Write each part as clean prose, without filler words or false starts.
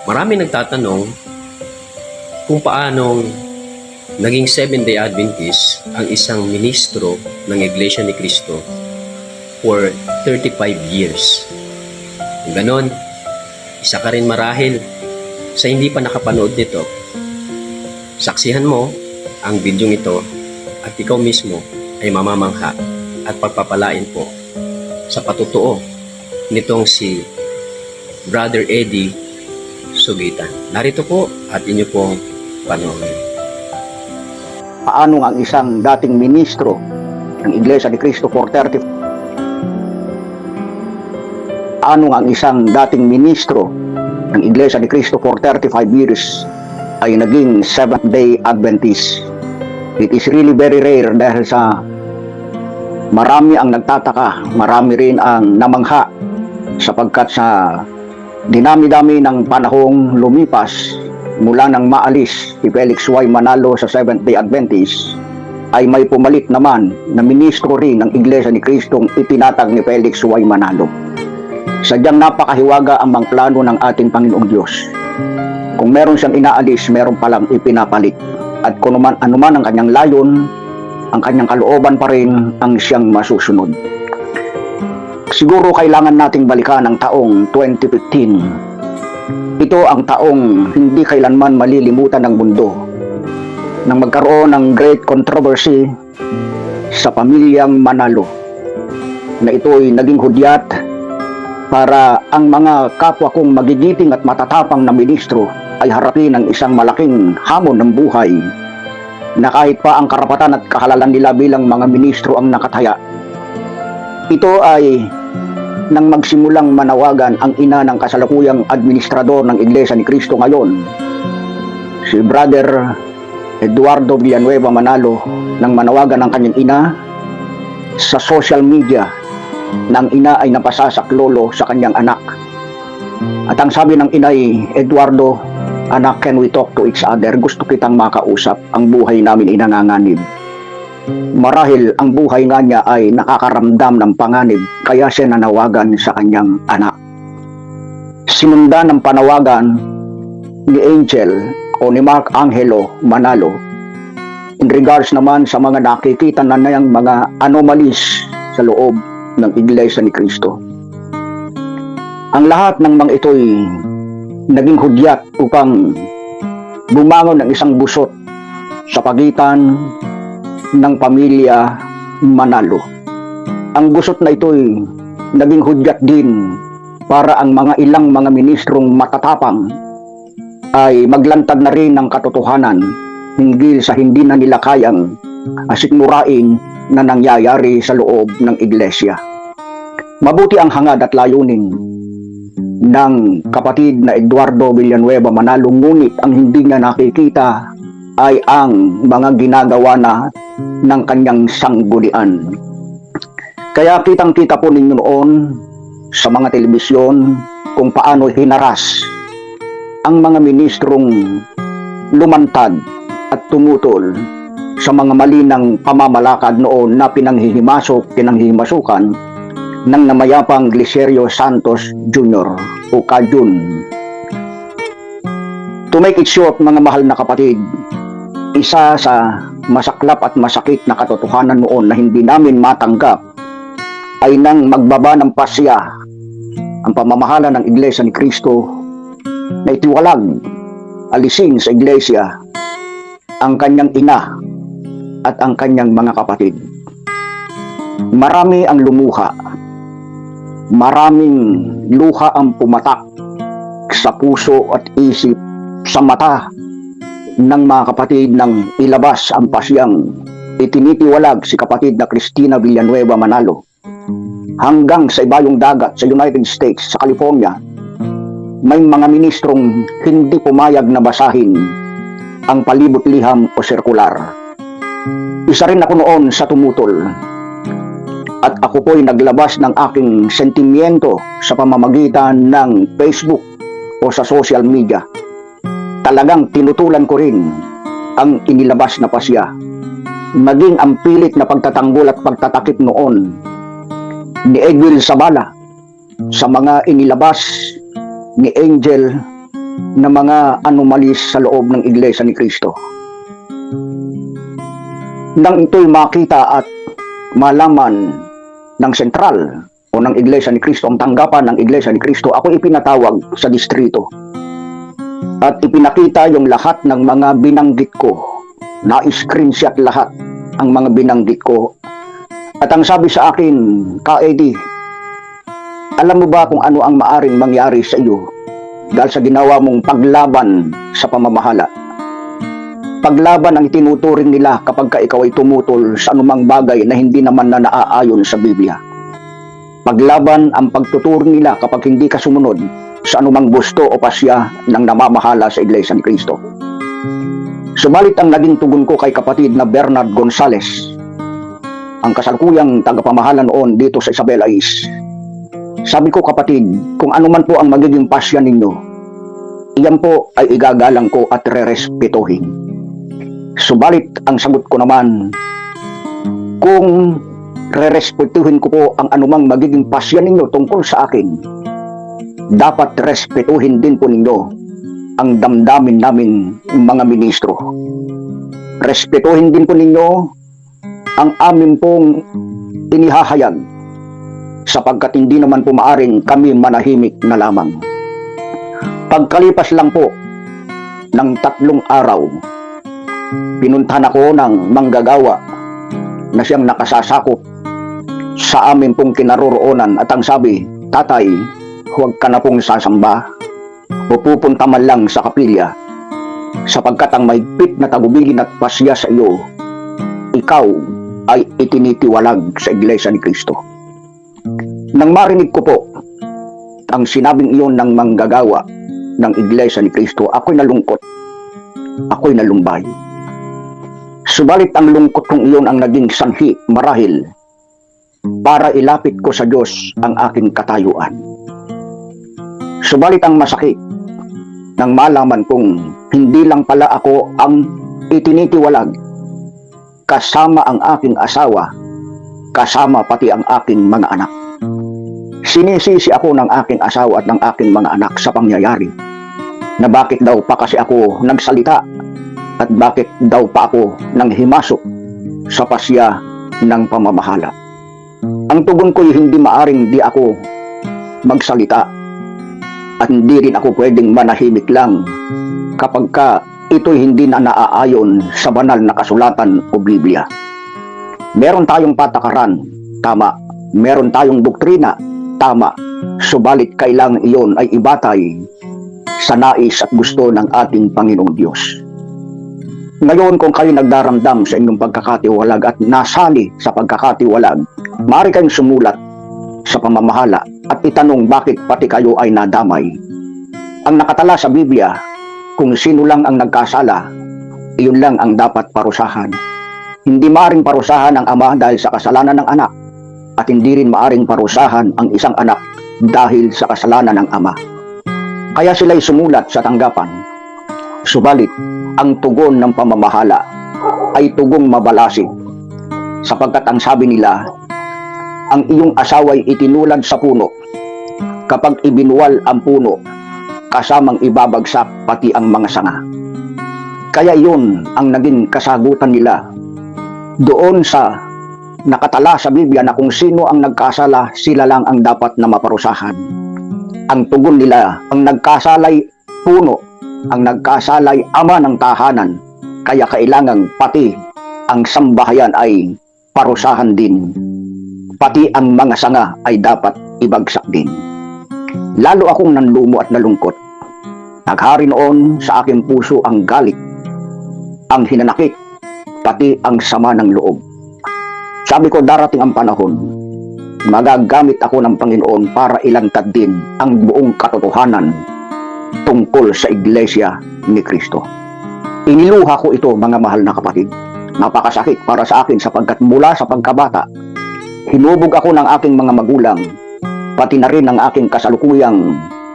Marami nagtatanong kung paanong naging Seventh-day Adventist ang isang ministro ng Iglesia ni Cristo for 35 years. Kung ganon, isa ka rin marahil sa hindi pa nakapanood nito. Saksihan mo ang bidyong ito at ikaw mismo ay mamamangha at pagpapalain po sa patutuo nitong si Brother Eddie Sugitan. Narito po at inyo pong panoorin. Paano ang isang dating ministro ng Iglesia ni Cristo for 35 years ay naging Seventh-day Adventist. It is really very rare dahil sa marami ang nagtataka, marami rin ang namangha sapagkat sa dinami-dami ng panahong lumipas mula nang maalis si Felix Y. Manalo sa Seventh-day Adventist ay may pumalit naman na ministro rin ng Iglesia ni Cristong itinatag ni Felix Y. Manalo. Sadyang napakahiwaga ang mga plano ng ating Panginoong Diyos. Kung meron siyang inaalis, meron palang ipinapalit. At kung anuman ang kanyang layon, ang kanyang kalooban pa rin ang siyang masusunod. Siguro kailangan nating balikan ang taong 2015. Ito ang taong hindi kailanman malilimutan ng mundo nang magkaroon ng great controversy sa pamilyang Manalo na ito'y naging hudyat para ang mga kapwa kong magigiting at matatapang na ministro ay harapin ng isang malaking hamon ng buhay na kahit pa ang karapatan at kahalalan nila bilang mga ministro ang nakataya. Ito ay nang magsimulang manawagan ang ina ng kasalukuyang administrador ng Iglesia ni Cristo ngayon, si Brother Eduardo Villanueva Manalo, nang manawagan ang kanyang ina sa social media na ang ina ay napasasaklolo sa kanyang anak. At ang sabi ng inay, Eduardo, anak, can we talk to each other? Gusto kitang makausap. Ang buhay namin ay nanganganib. Marahil ang buhay nga niya ay nakakaramdam ng panganib, kaya siya nanawagan sa kanyang anak. Sinundan ng panawagan ni Angel o ni Mark Angelo Manalo in regards naman sa mga nakikita na niyang mga anomalies sa loob ng Iglesia ni Cristo. Ang lahat ng mga ito'y naging hudyat upang bumangon ng isang busot sa pagitan ng pamilya Manalo. Ang gusot na ito'y naging hudyat din para ang mga ilang mga ministrong matatapang ay maglantad na rin ng katotohanan hinggil sa hindi na nila kayang asikmurain na nangyayari sa loob ng iglesia. Mabuti ang hangad at layunin ng kapatid na Eduardo Villanueva Manalo, ngunit ang hindi niya nakikita ay ang mga ginagawa na ng kanyang sanggunian. Kaya kitang-kita po ninyo noon sa mga telebisyon kung paano hinaras ang mga ministrong lumantad at tumutol sa mga mali ng pamamalakad noon na pinanghihimasukan ng namayapang Glicerio Santos Jr. o Kajun. To make it short, mga mahal na kapatid, isa sa masaklap at masakit na katotohanan noon na hindi namin matanggap ay nang magbaba ng pasya ang pamamahala ng Iglesia ni Cristo na itiwalag, alisin sa Iglesia ang kanyang ina at ang kanyang mga kapatid. Marami ang lumuha, maraming luha ang pumatak sa puso at isip, sa mata ng mga kapatid nang ilabas ang pasyang itinitiwalag si kapatid na Cristina Villanueva Manalo. Hanggang sa ibayong dagat sa United States, sa California, may mga ministrong hindi pumayag na basahin ang palibot liham o sirkular. Isa rin ako noon sa tumutol at ako po'y naglabas ng aking sentimiento sa pamamagitan ng Facebook o sa social media. Talagang tinutulan ko rin ang inilabas na pasya. Maging ang pilit na pagtatanggol at pagtatakip noon ni Edwin Sabala sa mga inilabas ni Angel na mga anomalis sa loob ng Iglesia ni Cristo. Nang ito'y makita at malaman ng sentral o ng Iglesia ni Cristo, ang tanggapan ng Iglesia ni Cristo, ako ipinatawag sa distrito. At ipinakita yung lahat ng mga binanggit ko. Na-screenshot lahat ang mga binanggit ko. At ang sabi sa akin, Ka-Eddie, alam mo ba kung ano ang maaring mangyari sa iyo dahil sa ginawa mong paglaban sa pamamahala? Paglaban ang itinuturing nila kapag ka ikaw ay tumutol sa anumang bagay na hindi naman na naaayon sa Biblia. Paglaban ang pagtuturing nila kapag hindi ka sumunod sa anumang gusto o pasya ng namamahala sa Iglesia ni Cristo. Subalit ang naging tugon ko kay kapatid na Bernard Gonzales, ang kasalukuyang tagapamahala noon dito sa Isabela East. Sabi ko, kapatid, kung ano man po ang magiging pasya ninyo, iyan po ay igagalang ko at rerespetuhin. Subalit ang sagot ko naman, kung rerespetuhin ko po ang anumang magiging pasya ninyo tungkol sa akin, dapat respetuhin din po ninyo ang damdamin namin mga ministro. Respetuhin din po ninyo ang amin pong inihahayag, sapagkat hindi naman po maaring kami manahimik na lamang. Pagkalipas lang po ng 3 araw, pinuntahan ako ng manggagawa na siyang nakasasakop sa amin pong kinaroroonan at ang sabi, Tatay, huwag ka na pong sasamba o pupunta man lang sa kapilya, sapagkat ang mahigpit na tagubigin at pasya sa iyo, ikaw ay itinitiwalag sa Iglesia ni Cristo. Nang marinig ko po ang sinabing iyon ng manggagawa ng Iglesia ni Cristo, ako'y nalungkot, ako'y nalumbay. Subalit ang lungkot kong iyon ang naging sanhi marahil para ilapit ko sa Diyos ang aking katayuan. Subalit ang masakit nang malaman kong hindi lang pala ako ang itinitiwalag, kasama ang aking asawa, kasama pati ang aking mga anak. Sinisisi ako ng aking asawa at ng aking mga anak sa pangyayari na bakit daw pa kasi ako nagsalita at bakit daw pa ako nanghimasok sa pasya ng pamamahala. Ang tugon ko'y hindi maaring di ako magsalita at hindi rin ako pwedeng manahimik lang kapag ka ito'y hindi na naaayon sa banal na kasulatan o Biblia. Meron tayong patakaran, tama. Meron tayong doktrina, tama. Subalit kailangan iyon ay ibatay sa nais at gusto ng ating Panginoong Diyos. Ngayon, kung kayo nagdaramdam sa inyong pagkakatiwalag at nasali sa pagkakatiwalag, maaari kayong sumulat sa pamamahala at itanong bakit pati kayo ay nadamay. Ang nakatala sa Biblia, kung sino lang ang nagkasala, iyon lang ang dapat parusahan. Hindi maaring parusahan ang ama dahil sa kasalanan ng anak, at hindi rin maaring parusahan ang isang anak dahil sa kasalanan ng ama. Kaya sila'y sumulat sa tanggapan. Subalit, ang tugon ng pamamahala ay tugong mabalasig, sapagkat ang sabi nila, ang iyong asawa'y itinulad sa puno. Kapag ibinuwal ang puno, kasamang ibabagsak pati ang mga sanga. Kaya iyon ang naging kasagutan nila doon sa nakatala sa Biblia na kung sino ang nagkasala, sila lang ang dapat na maparusahan. Ang tugon nila, ang nagkasalay puno, ang nagkasalay ama ng tahanan, kaya kailangang pati ang sambahayan ay parusahan din. Pati ang mga sanga ay dapat ibagsak din. Lalo akong nanlumo at nalungkot. Naghari noon sa aking puso ang galit, ang hinanakit, pati ang sama ng loob. Sabi ko, darating ang panahon, magagamit ako ng Panginoon para ilantad din ang buong katotohanan tungkol sa Iglesia ni Cristo. Iniluha ko ito, mga mahal na kapatid. Napakasakit para sa akin sapagkat mula sa pagkabata, hinubog ako ng aking mga magulang, pati na rin ng aking kasalukuyang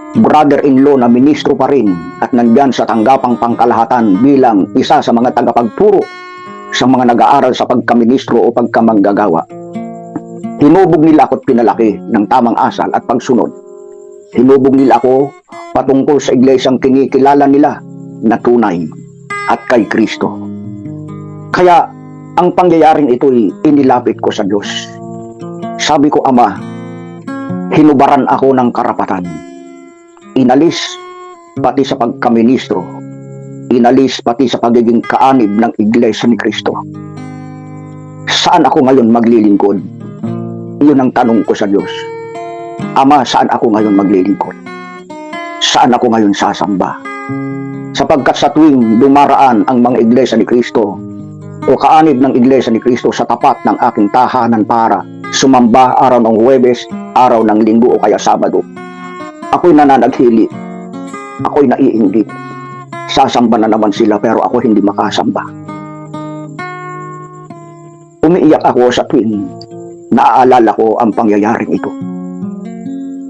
brother-in-law na ministro pa rin at nandyan sa tanggapang pangkalahatan bilang isa sa mga tagapagturo sa mga nag-aaral sa pagkaministro o pagkamanggagawa. Hinubog nila ako't pinalaki ng tamang asal at pagsunod. Hinubog nila ako patungkol sa iglesyang kinikilala nila na tunay at kay Kristo. Kaya ang pangyayaring ito'y inilapit ko sa Diyos. Sabi ko, Ama, hinubaran ako ng karapatan. Inalis pati sa pagkaministro. Inalis pati sa pagiging kaanib ng iglesia ni Kristo. Saan ako ngayon maglilingkod? Iyon ang tanong ko sa Diyos. Ama, saan ako ngayon maglilingkod? Saan ako ngayon sasamba? Sapagkat sa tuwing dumaraan ang mga iglesia ni Kristo o kaanib ng iglesia ni Kristo sa tapat ng aking tahanan para sumamba araw ng Huwebes, araw ng Linggo o kaya Sabado, ako'y nananaghili, ako'y naiinggit. Sasamba na naman sila pero ako hindi makasamba. Umiiyak ako sa tuwing naaalala ko ang pangyayaring ito.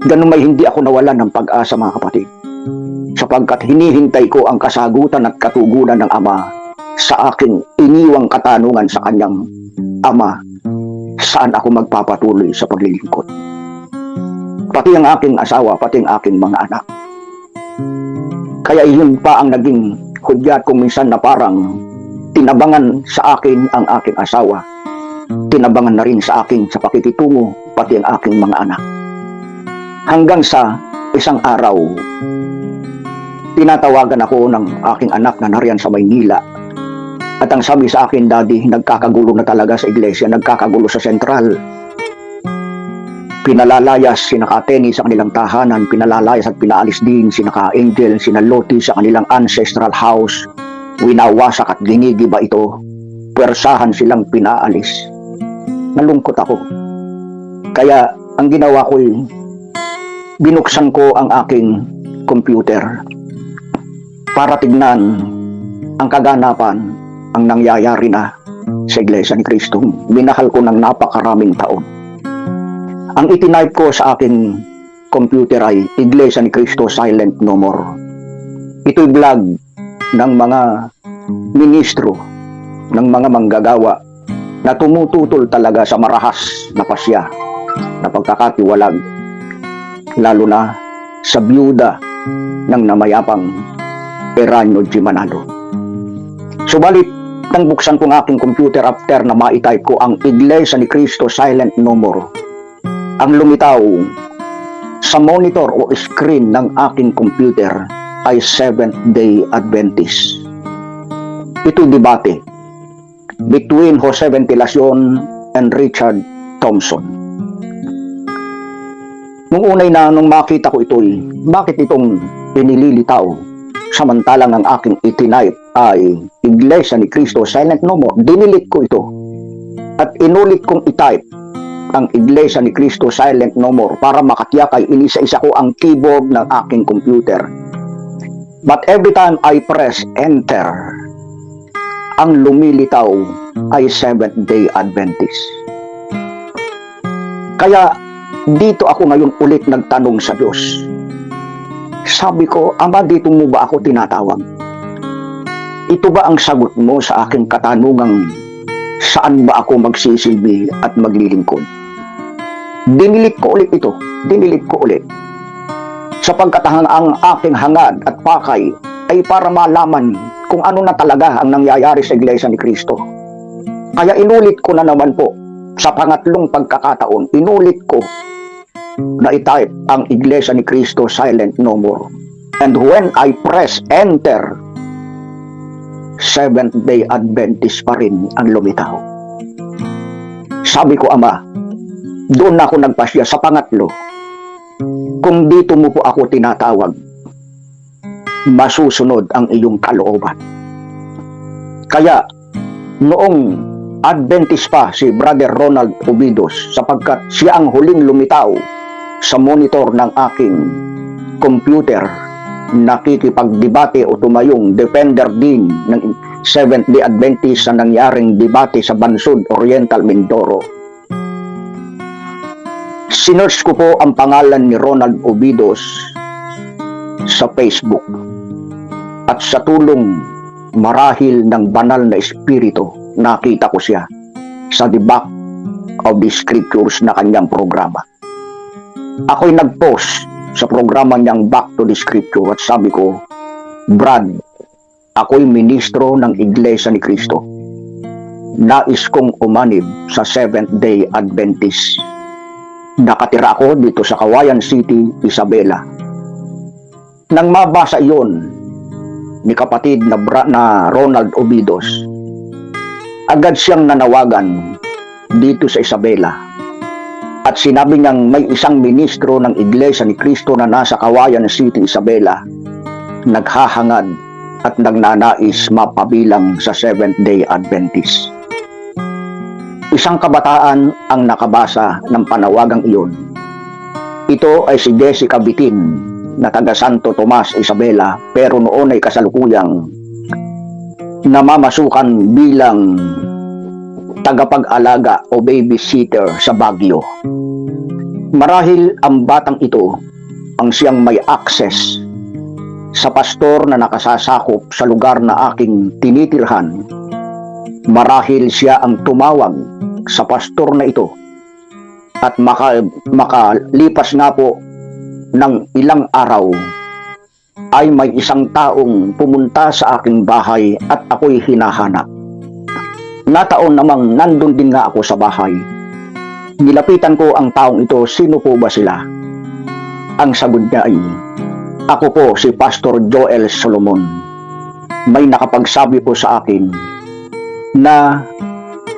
Ganun may hindi ako nawalan ng pag-asa, mga kapatid, sapagkat hinihintay ko ang kasagutan at katugunan ng Ama sa aking iniwang katanungan sa kanyang Ama, saan ako magpapatuloy sa paglilingkod? Pati ang aking asawa, pati ang aking mga anak. Kaya yun pa ang naging hudyat kung minsan na parang tinabangan sa akin ang aking asawa, tinabangan na rin sa akin sa pakikitungo, pati ang aking mga anak. Hanggang sa isang araw, tinatawagan ako ng aking anak na nariyan sa Maynila. At ang sabi sa akin, Daddy, nagkakagulo na talaga sa iglesia, nagkakagulo sa sentral. Pinalalayas sina Kateni sa kanilang tahanan, pinalalayas at pinaalis din sina Ka-Angel, sina Loti sa kanilang ancestral house. Winawasak at ginigiba ito. Pwersahan silang pinaalis. Nalungkot ako. Kaya ang ginawa ko'y binuksan ko ang aking computer para tignan ang kaganapan, ang nangyayari na sa Iglesia ni Cristo. Minahal ko ng napakaraming taon. Ang itinipe ko sa aking computer ay Iglesia ni Cristo Silent No More. Ito'y vlog ng mga ministro, ng mga manggagawa na tumututol talaga sa marahas na pasya, na pagkakatiwalag, lalo na sa byuda ng namayapang Eranio G. Manalo. Subalit, nang buksan ko ang aking computer after na ma-type ko ang Iglesia ni Cristo Silent No More, ang lumitaw sa monitor o screen ng aking computer ay Seventh-day Adventist. Ito'y debate between Jose Ventilacion and Richard Thompson. Nung makita ko ito'y, bakit itong inililitaw samantalang ang aking itinipe ay Iglesia ni Cristo Silent No More? Dinilit ko ito at inulit kong itype ang Iglesia ni Cristo Silent No More para makatiyak ay inisa-isa ko ang keyboard ng aking computer. But every time I press enter, ang lumilitaw ay Seventh-day Adventist. Kaya dito ako ngayon ulit nagtanong sa Diyos. Sabi ko, Ama, dito mo ba ako tinatawag? Ito ba ang sagot mo sa aking katanungang saan ba ako magsisilbi at maglilingkod? Dinilit ko ulit ito. Dinilit ko ulit. Sapagkat ang aking hangad at pakay ay para malaman kung ano na talaga ang nangyayari sa Iglesia ni Cristo. Kaya inulit ko na naman po sa pangatlong pagkakataon, inulit ko na itype ang Iglesia ni Cristo Silent No More. And when I press enter, Seventh-day Adventist pa rin ang lumitaw. Sabi ko, Ama, doon ako nagpasya sa pangatlo. Kung dito mo po ako tinatawag, masusunod ang iyong kalooban. Kaya, noong Adventist pa si Brother Ronald Obidos, sapagkat siya ang huling lumitaw sa monitor ng aking computer, nakikipagdebate o tumayong defender din ng Seventh-day Adventist sa nangyaring debate sa Bansud Oriental, Mindoro. Sinearch ko po ang pangalan ni Ronald Obidos sa Facebook at sa tulong marahil ng banal na espiritu, nakita ko siya sa The Back of the Scriptures na kanyang programa. Ako'y nag-post sa programa niyang Back to the Scripture at sabi ko, Brad, ako'y ministro ng Iglesia ni Cristo. Nais kong umanib sa Seventh-day Adventist. Nakatira ako dito sa Kawayan City, Isabela. Nang mabasa iyon ni kapatid na Ronald Obidos, agad siyang nanawagan dito sa Isabela. At sinabi niyang may isang ministro ng Iglesia ni Cristo na nasa Kawayan City, Isabela, naghahangad at nagnanais mapabilang sa Seventh-day Adventist. Isang kabataan ang nakabasa ng panawagang iyon. Ito ay si Jessica Bitin na taga Santo Tomas, Isabela, pero noon ay kasalukuyang namamasukan bilang tagapag-alaga o babysitter sa Baguio. Marahil ang batang ito ang siyang may access sa pastor na nakasasakop sa lugar na aking tinitirhan. Marahil siya ang tumawag sa pastor na ito at makalipas nga po ng ilang araw ay may isang taong pumunta sa aking bahay at ako'y hinahanap. Nataon namang nandun din nga ako sa bahay. Nilapitan ko ang taong ito, sino po ba sila? Ang sagot niya ay, ako po si Pastor Joel Solomon. May nakapagsabi po sa akin na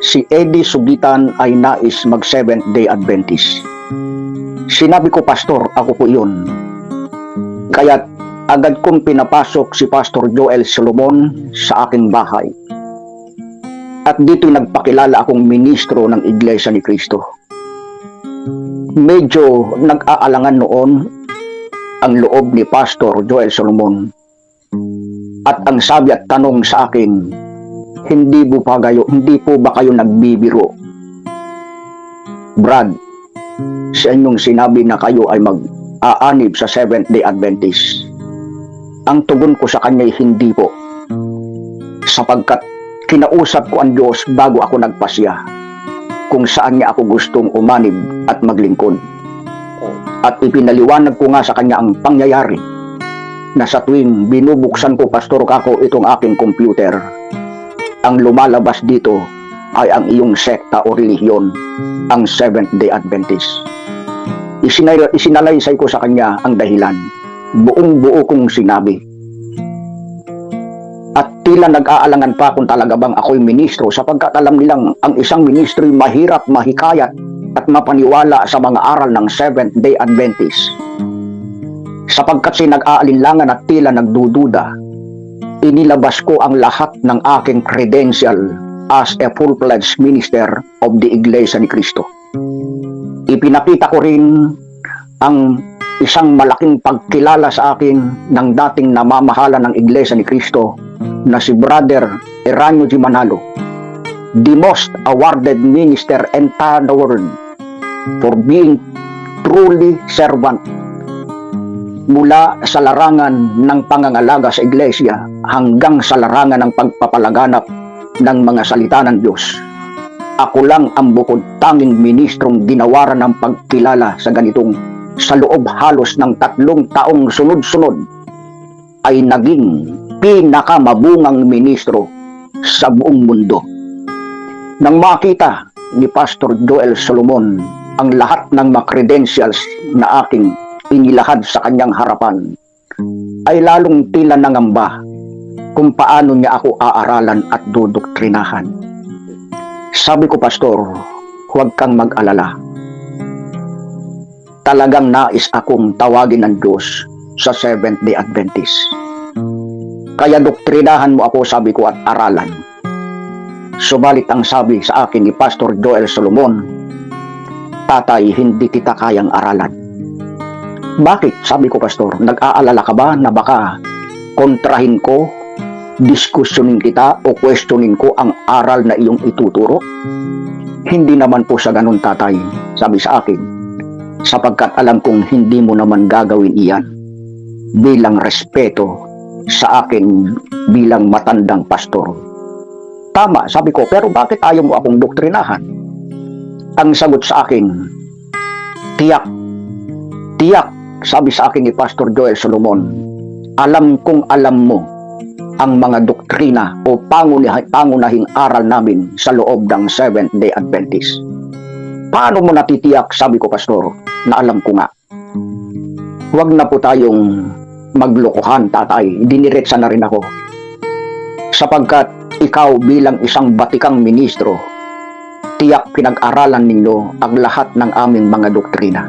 si Eddie Sugitan ay nais mag Seventh-day Adventist. Sinabi ko, Pastor, ako po yun. Kaya't agad kong pinapasok si Pastor Joel Solomon sa aking bahay. At dito nagpakilala akong ministro ng Iglesia ni Cristo. Medyo nag-aalangan noon ang loob ni Pastor Joel Solomon. At ang sabi at tanong sa akin, hindi po ba kayo nagbibiro? Brad, sa inyong sinabi na kayo ay mag-aanib sa Seventh-day Adventist. Ang tugon ko sa kanya ay hindi po. Sapagkat kinausap ko ang Diyos bago ako nagpasya kung saan niya ako gustong umanib at maglingkod. At ipinaliwanag ko nga sa kanya ang pangyayari na sa tuwing binubuksan ko, Pastor Kako, itong aking computer, ang lumalabas dito ay ang iyong sekta o relihiyon, ang Seventh-day Adventist. Isinalaysay ko sa kanya ang dahilan. Buong-buo kong sinabi. At tila nag-aalangan pa kung talaga bang ako'y ministro, sapagkat alam nilang ang isang ministro ay mahirap mahikayat at mapaniwala sa mga aral ng Seventh-day Adventist. Sapagkat nag-aalinlangan at tila nagdududa, inilabas ko ang lahat ng aking credential as a full-fledged minister of the Iglesia ni Cristo. Ipinakita ko rin ang isang malaking pagkilala sa akin ng dating namamahala ng Iglesia ni Cristo na si Brother Eranio G. Manalo, the most awarded minister in the world for being truly servant mula sa larangan ng pangangalaga sa Iglesia hanggang sa larangan ng pagpapalaganap ng mga salita ng Diyos. Ako lang ang bukod tanging ministrong ginawaran ng pagkilala sa loob halos ng 3 taong sunod-sunod ay naging pinakamabungang ministro sa buong mundo. Nang makita ni Pastor Joel Solomon ang lahat ng mga credentials na aking inilahad sa kanyang harapan, ay lalong tila nangamba kung paano niya ako aaralan at dudoktrinahan. Sabi ko, Pastor, huwag kang mag-alala. Talagang nais akong tawagin ng Diyos sa Seventh-day Adventist. Kaya doktrinahan mo ako, sabi ko, at aralan. Subalit ang sabi sa akin ni Pastor Joel Solomon, Tatay, hindi kita kayang aralan. Bakit? Sabi ko, Pastor, nag-aalala ka ba na baka kontrahin ko, diskusyonin kita o questionin ko ang aral na iyong ituturo? Hindi naman po sa ganun, Tatay, sabi sa akin, sapagkat alam kong hindi mo naman gagawin iyan bilang respeto sa akin bilang matandang pastor. Tama, sabi ko, pero bakit ayaw mo akong doktrinahan? Ang sagot sa akin, tiyak sabi sa akin ni Pastor Joel Solomon, alam kong alam mo ang mga doktrina o pangunahing aral namin sa loob ng Seventh-day Adventist. Paano mo natitiyak, sabi ko, Pastor, na alam ko nga? Huwag na po tayong maglokohan, tatay. Diniretsa na rin ako. Sapagkat ikaw bilang isang batikang ministro, tiyak pinag-aralan ninyo ang lahat ng aming mga doktrina.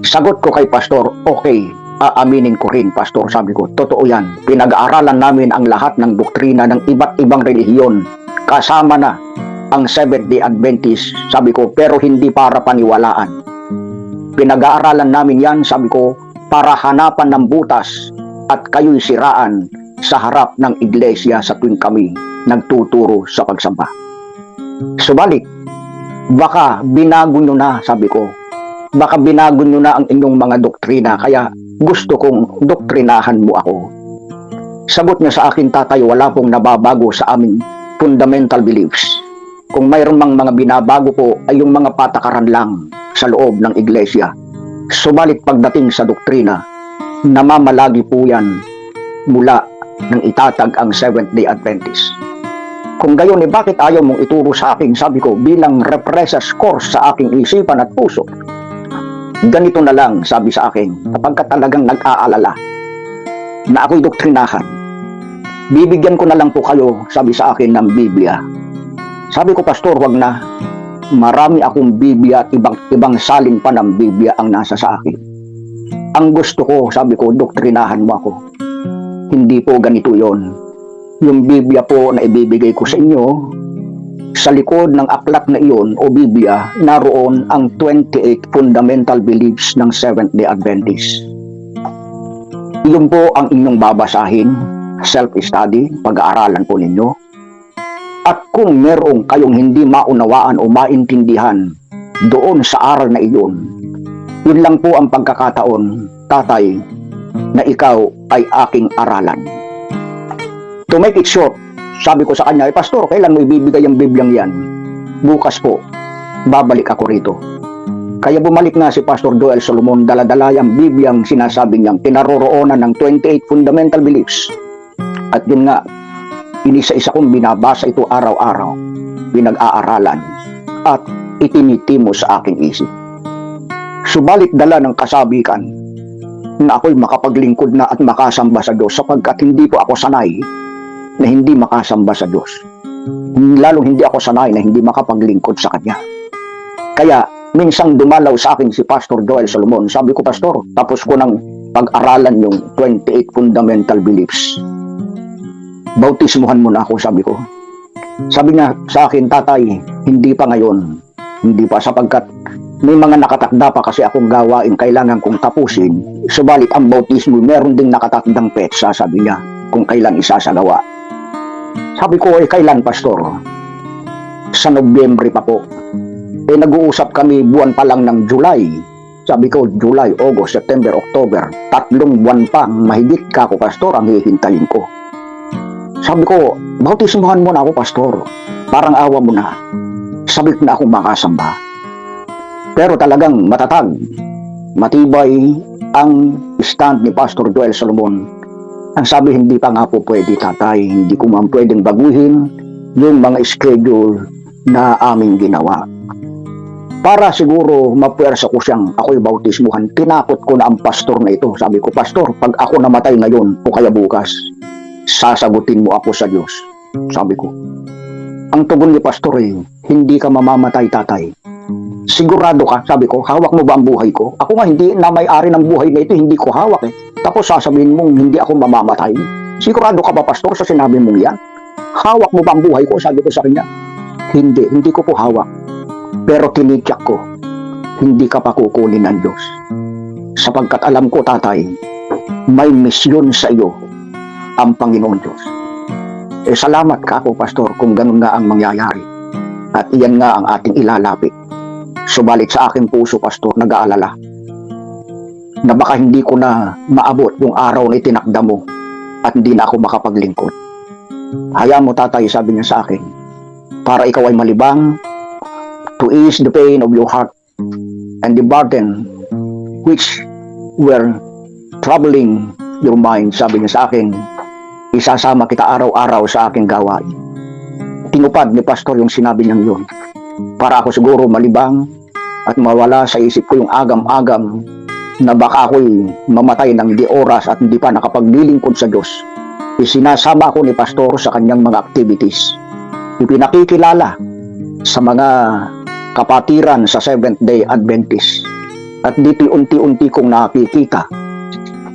Sagot ko kay Pastor, okay, aaminin ko rin, Pastor, sabi ko, totoo yan. Pinag-aaralan namin ang lahat ng doktrina ng iba't ibang relihiyon, kasama na ang Seventh-day Adventist, sabi ko, pero hindi para paniwalaan. Pinag-aaralan namin yan, sabi ko, para hanapan ng butas at kayo'y siraan sa harap ng iglesia sa tuwing kami nagtuturo sa pagsamba. Subalit, baka binago nyo na, sabi ko, baka binago nyo na ang inyong mga doktrina, kaya gusto kong doktrinahan mo ako. Sagot niya sa akin, tatay, wala pong nababago sa aming fundamental beliefs. Kung mayroon mang mga binabago po ay yung mga patakaran lang sa loob ng iglesia. Subalit pagdating sa doktrina, namamalagi po yan mula nang itatag ang Seventh-day Adventist. Kung gayon, bakit ayaw mong ituro sa akin, sabi ko, bilang represas course sa aking isipan at puso? Ganito na lang, sabi sa akin, kapag ka talagang nag-aalala na ako'y doktrinahan, bibigyan ko na lang po kayo, sabi sa akin, ng Biblia. Sabi ko, Pastor, wag na. Marami akong Biblia at ibang salin pa ng Biblia ang nasa sa akin. Ang gusto ko, sabi ko, doktrinahan mo ako. Hindi po ganito yon. Yung Biblia po na ibibigay ko sa inyo, sa likod ng aklat na iyon o Biblia, naroon ang 28 fundamental beliefs ng Seventh-day Adventist. Iyon po ang inyong babasahin, self-study, pag-aaralan po ninyo. At kung merong kayong hindi maunawaan o maintindihan doon sa aral na iyon, yun lang po ang pagkakataon, tatay, na ikaw ay aking aralan. To make it short, sabi ko sa kanya, Pastor, kailan mo ibibigay ang Bibliang yan? Bukas po, babalik ako rito. Kaya bumalik nga si Pastor Joel Solomon, dala-dala yung Bibliang sinasabi niyang pinaroroonan ng 28 fundamental beliefs. At yun nga, inisa-isa kong binabasa ito araw-araw, pinag-aaralan, at itinitimo sa aking isip. Subalit dala ng kasabikan na ako'y makapaglingkod na at makasamba sa Diyos sapagkat hindi po ako sanay na hindi makasamba sa Diyos. Lalong hindi ako sanay na hindi makapaglingkod sa Kanya. Kaya minsang dumalaw sa akin si Pastor Joel Solomon. Sabi ko, Pastor, tapos ko ng pag-aralan yung 28 fundamental beliefs. Bautismuhan mo na ako, sabi ko. Sabi niya sa akin, tatay, hindi pa ngayon. Hindi pa sapagkat may mga nakatakda pa kasi akong gawain kailangan kong tapusin. Subalit ang bautismo, meron ding nakatakdang petsa, sabi niya, kung kailan isasagawa. Sabi ko, kailan, Pastor? Sa Nobyembre pa po. Nag-uusap kami buwan pa lang ng July. Sabi ko, July, August, September, October. 3 buwan pa, mahigit ka ako, Pastor, ang hihintayin ko. Sabi ko, bautismuhan mo na ako, Pastor. Parang awa mo na. Sabik na akong makasamba. Pero talagang matatag, matibay ang stand ni Pastor Joel Solomon. Ang sabi, hindi pa nga po pwede, tatay. Hindi ko man pwedeng baguhin yung mga schedule na aming ginawa. Para siguro mapuwersa ko siyang ako'y bautismuhan, tinakot ko na ang pastor na ito. Sabi ko, Pastor, pag ako namatay ngayon o kaya bukas, sasagutin mo ako sa Diyos. Sabi ko. Ang tugon ni Pastor, hindi ka mamamatay, tatay. Sigurado ka, sabi ko, hawak mo ba ang buhay ko? Ako nga hindi na may-ari ng buhay na ito, hindi ko hawak Tapos sasabihin mong hindi ako mamamatay. Sigurado ka ba, Pastor, sa sinabi mong yan? Hawak mo ba ang buhay ko? Sabi ko sa kanya. Hindi ko po hawak. Pero tinityak ko, hindi ka pa kukunin ng Diyos. Sapagkat alam ko, tatay, may misyon sa iyo ang Panginoon Diyos. Salamat ka ako, Pastor, kung ganun nga ang mangyayari. At iyan nga ang ating ilalapit. Subalit sa aking puso, Pastor, nag-aalala na baka hindi ko na maabot yung araw na itinakda mo at hindi na ako makapaglingkod. Hayaan mo, tatay, sabi niya sa akin, para ikaw ay malibang, to ease the pain of your heart and the burden which were troubling your mind, sabi niya sa akin, isasama kita araw-araw sa aking gawain. Tinupad ni Pastor yung sinabi niyang yun. Para ako siguro malibang at mawala sa isip ko yung agam-agam na baka ako'y mamatay ng di oras at hindi pa nakapaglilingkod sa Diyos. Isinasama ako ni Pastor sa kanyang mga activities. Ipinakikilala sa mga kapatiran sa Seventh-day Adventist. At dito unti-unti kong nakikita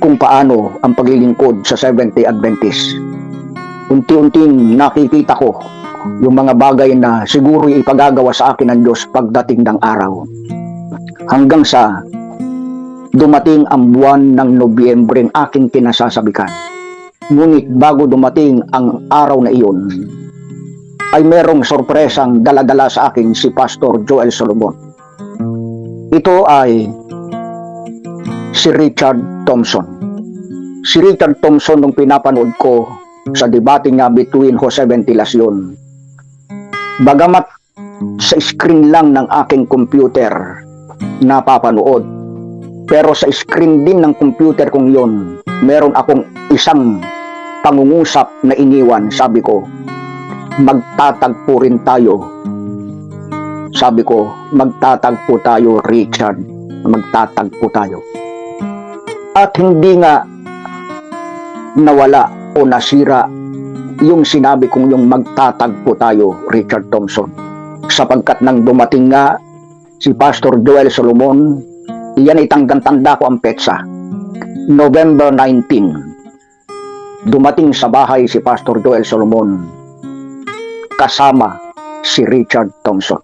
kung paano ang paglilingkod sa Seventh-day Adventist. Unti-unting nakikita ko yung mga bagay na siguro ipagagawa sa akin ng Diyos pagdating ng araw. Hanggang sa dumating ang buwan ng Nobyembre ang aking kinasasabikan. Ngunit bago dumating ang araw na iyon, ay merong sorpresang dala-dala sa akin si Pastor Joel Solomon. Ito ay si Richard Thompson. Si Richard Thompson nung pinapanood ko sa debate niya between Jose Ventilacion. Bagamat sa screen lang ng aking computer napapanood, pero sa screen din ng computer kong yon, meron akong isang pangungusap na iniwan. Sabi ko, magtatagpo rin tayo. Sabi ko, magtatagpo tayo, Richard. Magtatagpo tayo. At hindi nga nawala o nasira yung sinabi kong yung magtatagpo tayo, Richard Thompson. Sapagkat nang dumating nga si Pastor Joel Solomon, iyan ay tanda ko ang petsa. November 19. Dumating sa bahay si Pastor Joel Solomon kasama si Richard Thompson.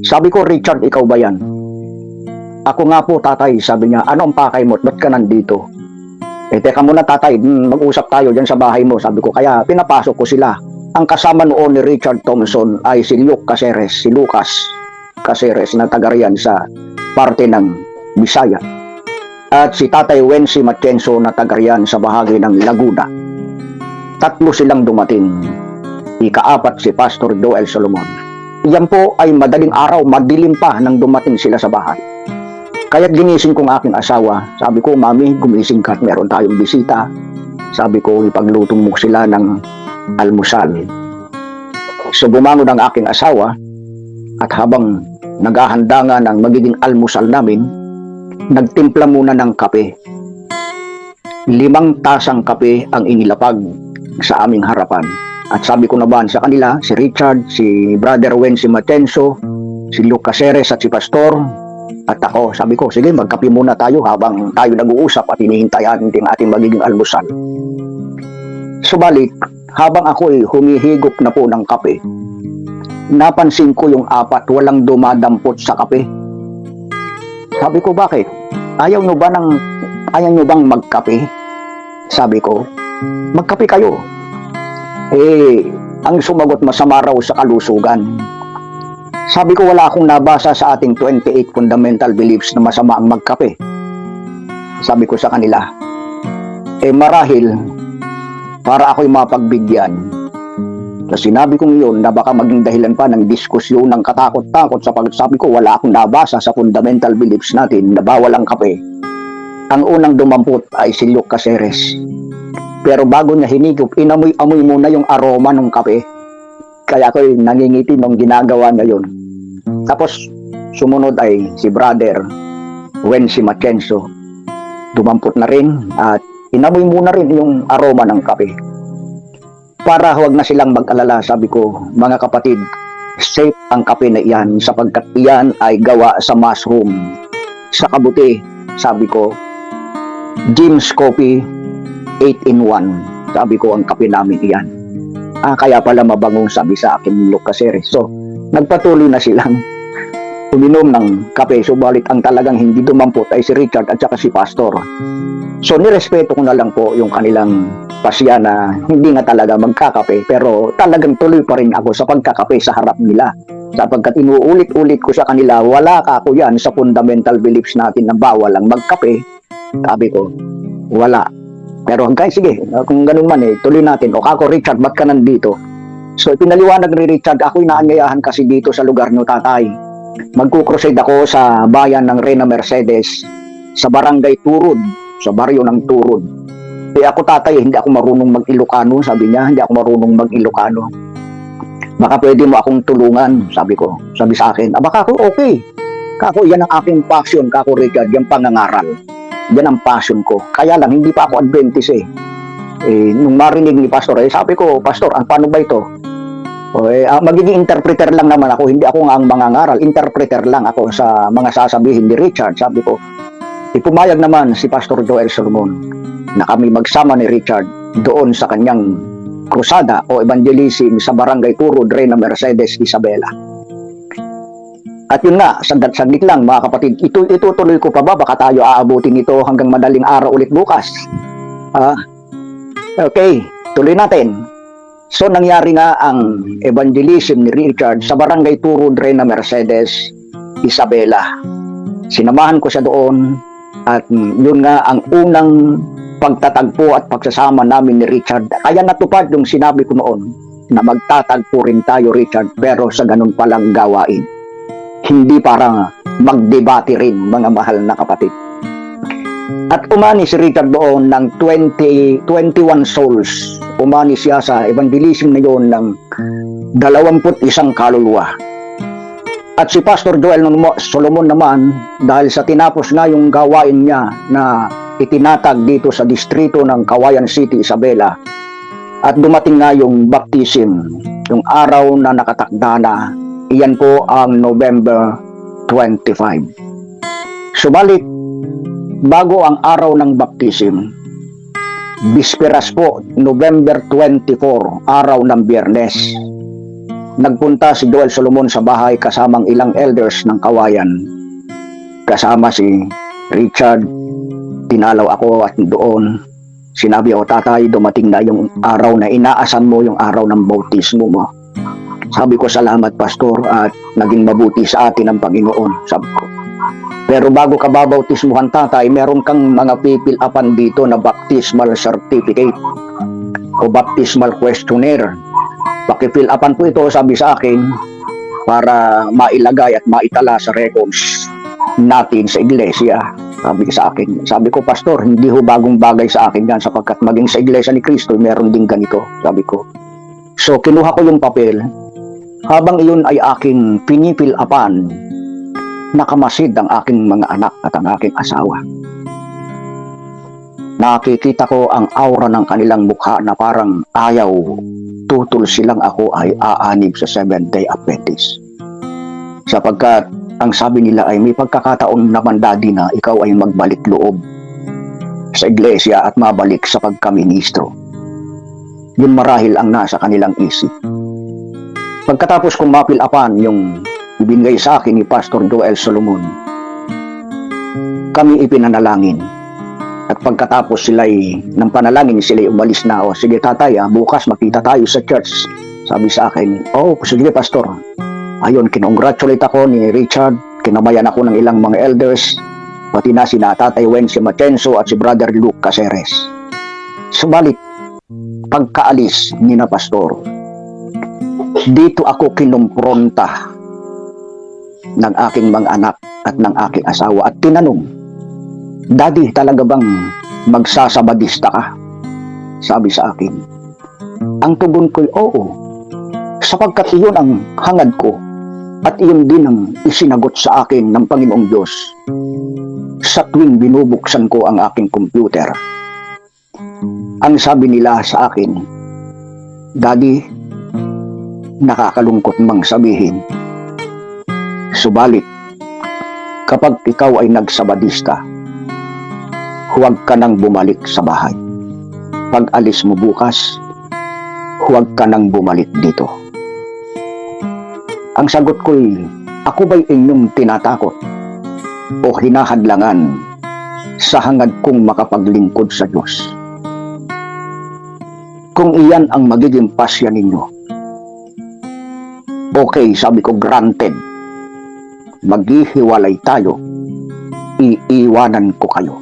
Sabi ko, Richard, ikaw ba yan? Ako nga po, tatay. Sabi niya, ano ang pakay mo? Ba't ka nandito? Teka muna, tatay, mag-usap tayo dyan sa bahay mo. Sabi ko, kaya pinapasok ko sila. Ang kasama noon ni Richard Thompson ay si Luke Caceres, si Lucas Caceres na taga riyan sa parte ng Bisaya. At si Tatay Wency Matienzo na taga riyan sa bahagi ng Laguna. Tatlo silang dumating. Ika-apat si Pastor Joel Solomon. Yan po ay madaling araw, madilim pa nang dumating sila sa bahay. Kaya't ginising ko ang aking asawa. Sabi ko, Mami, gumising ka at meron tayong bisita. Sabi ko, ipagluto mo sila ng almusal. So bumangon ang aking asawa at habang naghahanda nga ng magiging almusal namin, nagtimpla muna ng kape. 5 tasang kape ang inilapag sa aming harapan. At sabi ko naman sa kanila, si Richard, si Brother Wency Matienzo, si Luke Caceres at si Pastor, at ako, sabi ko, sige, magkape muna tayo habang tayo nag-uusap at hinihintayan din ating magiging almusal. Subalit, habang ako ay humihigop na po ng kape, napansin ko yung 4 walang dumadampot sa kape. Sabi ko, bakit? Ayaw nyo bang magkape? Sabi ko, magkape kayo. Ang sumagot, masama raw sa kalusugan. Sabi ko, wala akong nabasa sa ating 28 fundamental beliefs na masama ang magkape. Sabi ko sa kanila, marahil para ako'y mapagbigyan. Kasi sinabi kong yun na baka maging dahilan pa ng diskusyon ng katakot-takot sapagkat sabi ko, wala akong nabasa sa fundamental beliefs natin na bawal ang kape. Ang unang dumampot ay si Luke Caceres. Pero bago niya hinigop, inamoy-amoy muna yung aroma ng kape. Kaya ako'y nangingiti nung ginagawa niya yun. Tapos, sumunod ay si Brother Wency Matienzo. Dumampot na rin at inamoy muna rin yung aroma ng kape. Para huwag na silang mag-alala, sabi ko, mga kapatid, safe ang kape na iyan sapagkat iyan ay gawa sa mushroom. Sa kabuti, sabi ko, Jim's Coffee 8-in-1. Sabi ko, ang kape namin iyan. Kaya pala mabangong, sabi sa akin ni Luke Caceres. So, nagpatuloy na silang uminom ng kape. Subalit ang talagang hindi dumampot ay si Richard at saka si Pastor. So, nirespeto ko na lang po yung kanilang pasya na hindi nga talaga magkakape. Pero talagang tuloy pa rin ako sa pagkakape sa harap nila. Sapagkat inuulit-ulit ko sa kanila, wala ka ako yan sa fundamental beliefs natin na bawal ang magkape. Sabi ko, wala. Pero hanggang sige, kung ganun man tuloy natin. O kako, Richard, ba't ka nandito? So, pinaliwanag ni Richard, ako'y naanyayahan kasi dito sa lugar nyo, tatay. Magkukrusade ako sa bayan ng Reyna Mercedes sa barangay Turod, sa baryo ng Turod. Eh ako tatay, hindi ako marunong mag-Ilocano, sabi niya, hindi ako marunong mag-Ilocano. Baka pwede mo akong tulungan, sabi ko. Sabi sa akin, baka ako okay. Kako, yan ang aking passion, kako Richard, yung pangangaral. Yan ang passion ko. Kaya lang, hindi pa ako Adventist eh. Nung marinig ni Pastor, sabi ko, Pastor, paano ba ito? Magiging interpreter lang naman ako, hindi ako nga ang mangangaral, interpreter lang ako sa mga sasabihin ni Richard, sabi ko. Pumayag naman si Pastor Joel Solomon na kami magsama ni Richard doon sa kanyang krusada o evangelism sa barangay Turod, Reyna Mercedes, Isabela. At yun nga, saglit lang mga kapatid, itutuloy ko pa ba? Baka tayo aabutin ito hanggang madaling araw ulit bukas. Okay, tuloy natin. So nangyari nga ang evangelism ni Richard sa barangay Turod, Reyna Mercedes, Isabela. Sinamahan ko siya doon at yun nga ang unang pagtatagpo at pagsasama namin ni Richard. Kaya natupad yung sinabi ko noon na magtatagpo rin tayo, Richard, pero sa ganun palang gawain. Hindi para magdebate rin, mga mahal na kapatid. At umani si Richard doon ng 21 souls. Umani siya sa evangelism na yun ng 21 kaluluwa. At si Pastor Joel Solomon naman, dahil sa tinapos na yung gawain niya na itinatag dito sa distrito ng Kawayan City, Isabela, at dumating na yung baptism, yung araw na nakatakda na, iyan po ang November 25. Subalit, bago ang araw ng baptism, bisperas po, November 24, araw ng Biyernes, nagpunta si Joel Solomon sa bahay kasamang ilang elders ng Kawayan. Kasama si Richard, tinalaw ako at doon sinabi ko, tatay, dumating na yung araw na inaasan mo, yung araw ng bautismo mo. Sabi ko, salamat pastor at naging mabuti sa atin ang Panginoon, sabi ko. Pero bago ka babautismuhan tatay, meron kang mga pipil-apan dito na baptismal certificate o baptismal questionnaire. Pakifill upan po ito, sabi sa akin, para mailagay at maitala sa records natin sa iglesia. Sabi sa akin, sabi ko, pastor, hindi ho bagong bagay sa akin yan sapagkat maging sa iglesia ni Kristo, meron din ganito, sabi ko. So, kinuha ko yung papel. Habang iyon ay aking pinipil upan, nakamasid ang aking mga anak at ang aking asawa. Nakikita ko ang aura ng kanilang mukha na parang ayaw tutol silang ako ay aanib sa Seventh-day Adventist. Sapagkat ang sabi nila ay may pagkakataon naman daddy na ikaw ay magbalik loob sa iglesia at mabalik sa pagkaministro. Yun marahil ang nasa kanilang isip. Pagkatapos kong mapilapan yung ibinigay sa akin ni Pastor Joel Solomon, kami ipinanalangin. At pagkatapos sila'y ng panalangin, sila'y umalis na. O sige tatay, bukas makita tayo sa church. Sabi sa akin, sige pastor. Ayun, kinongratulate ako ni Richard. Kinabayan ako ng ilang mga elders. Pati na sina Tatay Wen, si Machenzo at si Brother Luke Caceres. Subalit, pagkaalis ni na pastor, dito ako kinumpronta ng aking mga anak at ng aking asawa at tinanong, Daddy, talaga bang magsasabadista ka? Sabi sa akin. Ang tugon ko'y oo, sapagkat iyon ang hangad ko at iyon din ang isinagot sa akin ng Panginoong Diyos sa tuwing binubuksan ko ang aking computer. Ang sabi nila sa akin, Daddy, nakakalungkot mang sabihin, subalit kapag ikaw ay nagsabadista, huwag ka nang bumalik sa bahay. Pag alis mo bukas, huwag ka nang bumalik dito. Ang sagot ko'y, ako ba'y inyong tinatakot o hinahadlangan sa hangad kong makapaglingkod sa Diyos? Kung iyan ang magiging pasya ninyo, okay, sabi ko, granted. Maghihiwalay tayo, iiwanan ko kayo.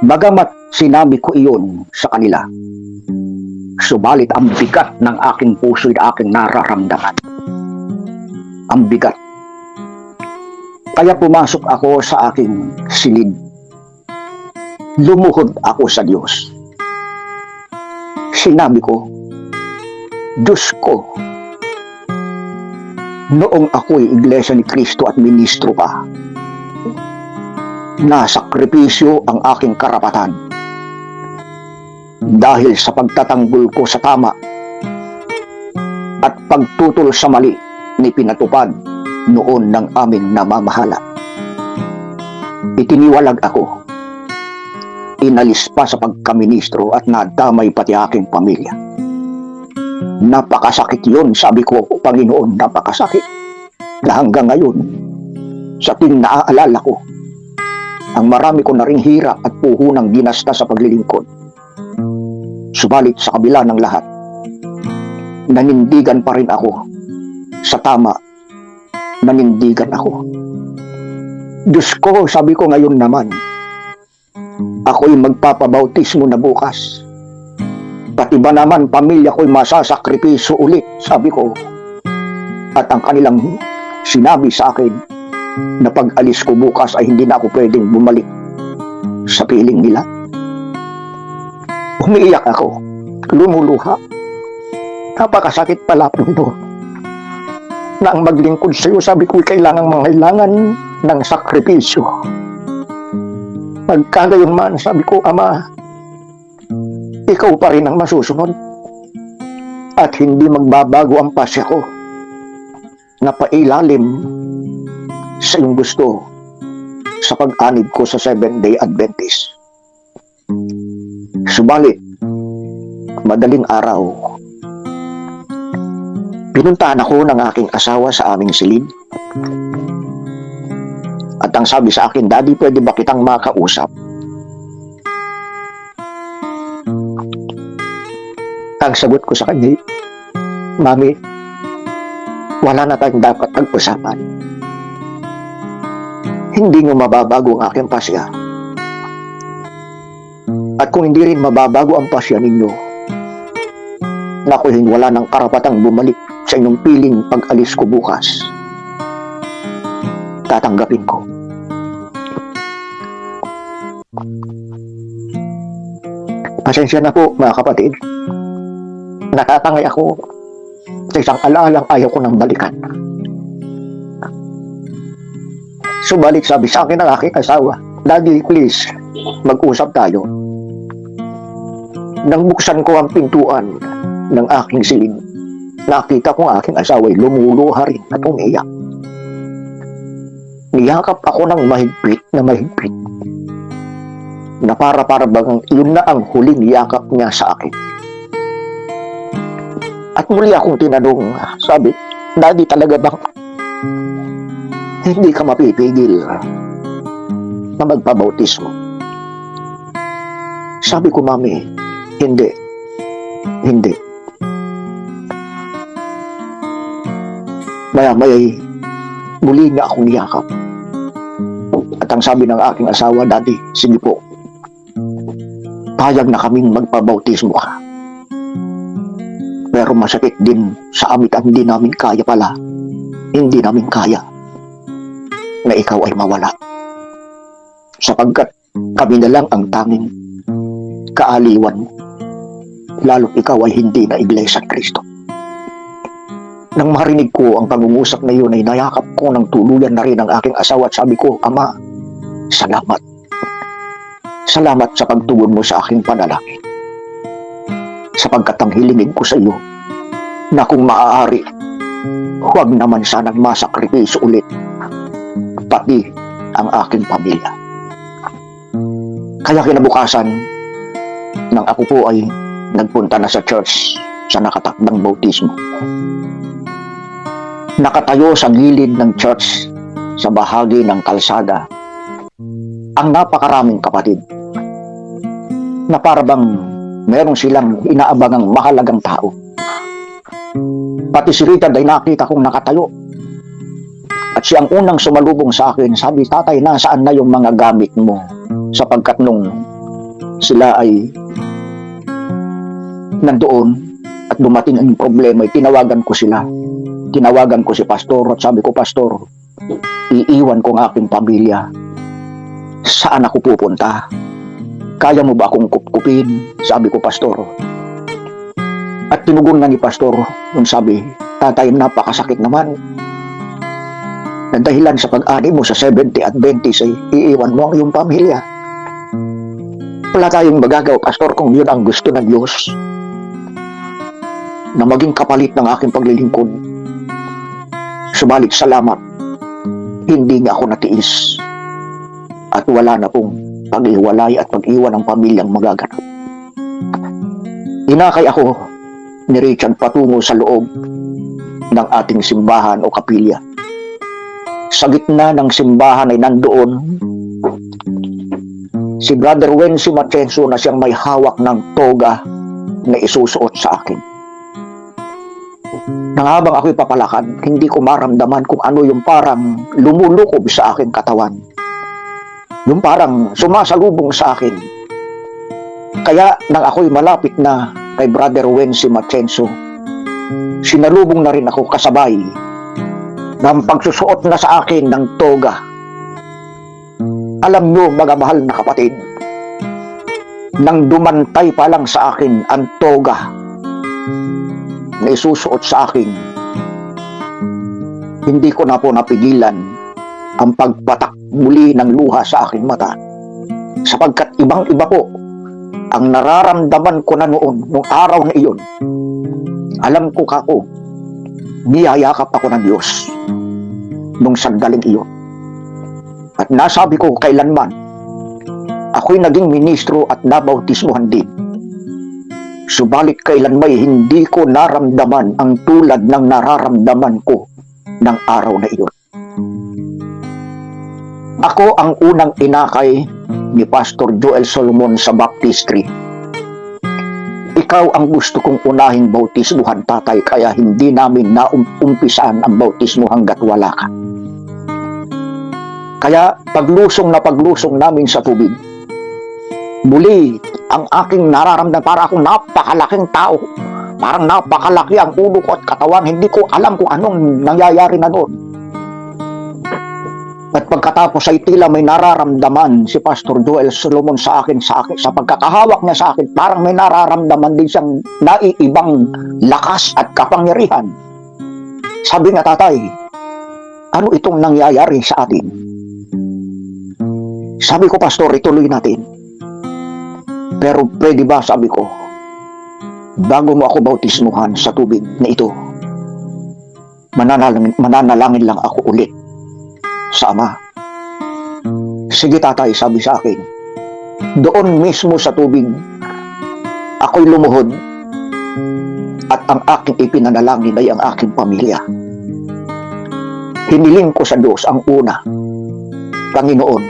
Bagamat sinabi ko iyon sa kanila, subalit ang bigat ng aking puso at aking nararamdaman. Ang bigat. Kaya pumasok ako sa aking silid. Lumuhod ako sa Diyos. Sinabi ko, Diyos ko, noong ako'y Iglesia ni Cristo at ministro pa, nasakripisyo ang aking karapatan dahil sa pagtatanggol ko sa tama at pagtutol sa mali ni pinatupad noon ng aming namamahala. Itiniwalag ako, inalis pa sa pagkaministro at nadamay pati aking pamilya. Napakasakit yun, sabi ko, Panginoon, napakasakit. Na hanggang ngayon, sa ting naaalala ko, ang marami ko na ring hira at puhunang ginasta sa paglilingkod. Subalit sa kabila ng lahat, nanindigan pa rin ako sa tama. Nanindigan ako. Diyos ko, sabi ko ngayon naman, ako'y magpapabautismo na bukas. Pati ba naman pamilya ko'y masasakripiso ulit, sabi ko. At ang kanilang sinabi sa akin na pag alis ko bukas ay hindi na ako pwedeng bumalik sa piling nila. Umiiyak ako, lumuluha. Napakasakit pala po ito. Na ang maglingkod sa iyo, sabi ko, mangailangan ng sakripisyo. Pagkagayon man, sabi ko, Ama, ikaw pa rin ang masusunod at hindi magbabago ang pasya ko na pailalim sa iyong gusto sa pag-anib ko sa 7-day Adventist. Subalit, madaling araw, pinuntahan ako ng aking asawa sa aming silid. At ang sabi sa akin, Daddy, pwede ba kitang makausap? Ang sagot ko sa kanya, Mami, wala na tayong dapat pag-usapan. Hindi nyo mababago ang aking pasya. At kung hindi rin mababago ang pasya ninyo, nakuhin wala ng karapatang bumalik sa inyong piling pag-alis ko bukas. Tatanggapin ko. Pasensya na po, mga kapatid. Natatangay ako sa isang alaalang ayaw ko nang balikan. Subalit sabi sa akin ng aking asawa, Daddy, please, mag-usap tayo. Nang buksan ko ang pintuan ng aking silid, nakita ko ang aking asawa ay lumuluha rin at umiyak. Niyakap ako ng mahigpit na para bang yun na ang huling yakap niya sa akin. At muli akong tinanong, sabi, Daddy, talaga bang hindi ka mapipigil na magpabautismo? Sabi ko, Mami, hindi. Maya-maya, muli niya akong niyakap. At ang sabi ng aking asawa, Daddy, sige po, payag na kaming magpabautismo ka. Pero masakit din sa amin at hindi namin kaya pala. Hindi namin kaya na ikaw ay mawala. Sapagkat kami na lang ang tanging kaaliwan mo. Lalo't ikaw ay hindi na Iglesia ni Cristo. Nang marinig ko ang pag-uusap na yun ay nayakap ko ng tuluyan na rin ang aking asawa at sabi ko, Ama, salamat. Salamat sa pagtugon mo sa aking panalangin. Sapagkat ang hilingin ko sa iyo na kung maaari, huwag naman sanang masakripisyo ulit pati ang aking pamilya. Kaya kinabukasan nang ako po ay nagpunta na sa church sa nakatakdang bautismo. Nakatayo sa gilid ng church sa bahagi ng kalsada ang napakaraming kapatid na parabang meron silang inaabangang mahalagang tao. Pati si Rita ay nakita kong nakatayo. At siyang unang sumalubong sa akin, sabi, Tatay, nasaan na yung mga gamit mo? Sapagkat nung sila ay nandoon at dumating ang problema, tinawagan ko sila. Tinawagan ko si Pastor at sabi ko, Pastor, iiwan ko ang aking pamilya. Saan ako pupunta? Kaya mo ba akong kupkupin? Sabi ko, Pastor. At tinugon nga ni Pastor, yung sabi, tatay, napakasakit naman. Na dahilan sa pag-ani mo sa 70 at 20 ay iiwan mo ang iyong pamilya. Wala tayong magagawa, Pastor, kung yun ang gusto ng Diyos. Na maging kapalit ng aking paglilingkod. Subalit salamat, hindi niya ako natiis. At wala na pong pag-iwalay at pag-iwan ng pamilyang magaganap. Inakay ako ni Richard patungo sa loob ng ating simbahan o kapilya. Sa gitna ng simbahan ay nandoon si Brother Wency Machenso na siyang may hawak ng toga na isusuot sa akin. Nang habang ako'y papalakad, hindi ko maramdaman kung ano yung parang lumulukob sa aking katawan. Yung parang sumasalubong sa akin. Kaya nang ako'y malapit na kay Brother Wency Machenso, sinalubong na rin ako kasabay ng pagsusuot na sa akin ng toga. Alam nyo, mga mahal na kapatid, nang dumantay pa lang sa akin ang toga na isusuot sa akin, hindi ko na po napigilan ang pagpatak muli ng luha sa aking mata, sapagkat ibang-iba po ang nararamdaman ko na noon, nung araw na iyon. Alam ko kako, niyayakap ako ng Diyos nung sandaling iyon. At nasabi ko kailanman, ako'y naging ministro at nabautismuhan din. Subalit kailanmay hindi ko naramdaman ang tulad ng nararamdaman ko ng araw na iyon. Ako ang unang inakay ni Pastor Joel Solomon sa baptistry. Ikaw ang gusto kong unahing bautismuhan, tatay, kaya hindi namin naumpisan ang bautismo hanggat wala ka. Kaya paglusong namin sa tubig, muli, ang aking nararamdaman, para akong napakalaking tao. Parang napakalaki ang ulo ko at katawan. Hindi ko alam kung anong nangyayari na doon. At pagkatapos ay tila may nararamdaman si Pastor Joel Solomon sa akin, sa pagkakahawak niya sa akin, parang may nararamdaman din siyang naiibang lakas at kapangyarihan. Sabi nga, tatay, ano itong nangyayari sa atin? Sabi ko, Pastor, ituloy natin. Pero pwede ba, sabi ko, bago mo ako bautismuhan sa tubig na ito, mananalangin lang ako ulit sa Ama. Sige, tatay, sabi sa akin. Doon mismo sa tubig, ako'y lumuhod at ang aking ipinanalangin ay ang aking pamilya. Hiniling ko sa Diyos ang una, Panginoon,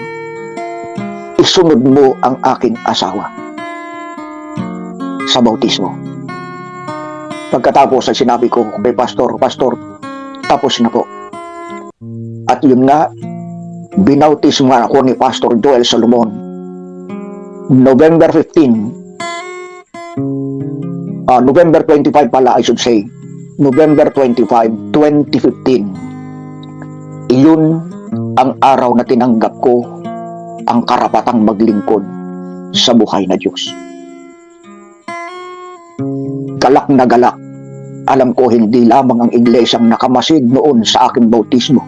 isunod mo ang aking asawa sa bautismo. Pagkatapos ay sinabi ko kay Pastor, tapos na po. At yun nga, binautismo ako ni Pastor Joel Solomon November 15, November 25 pala, I should say, November 25, 2015. Iyon ang araw na tinanggap ko ang karapatang maglingkod sa buhay na Diyos. Galak na galak. Alam ko hindi lamang ang iglesyang nakamasid noon sa aking bautismo,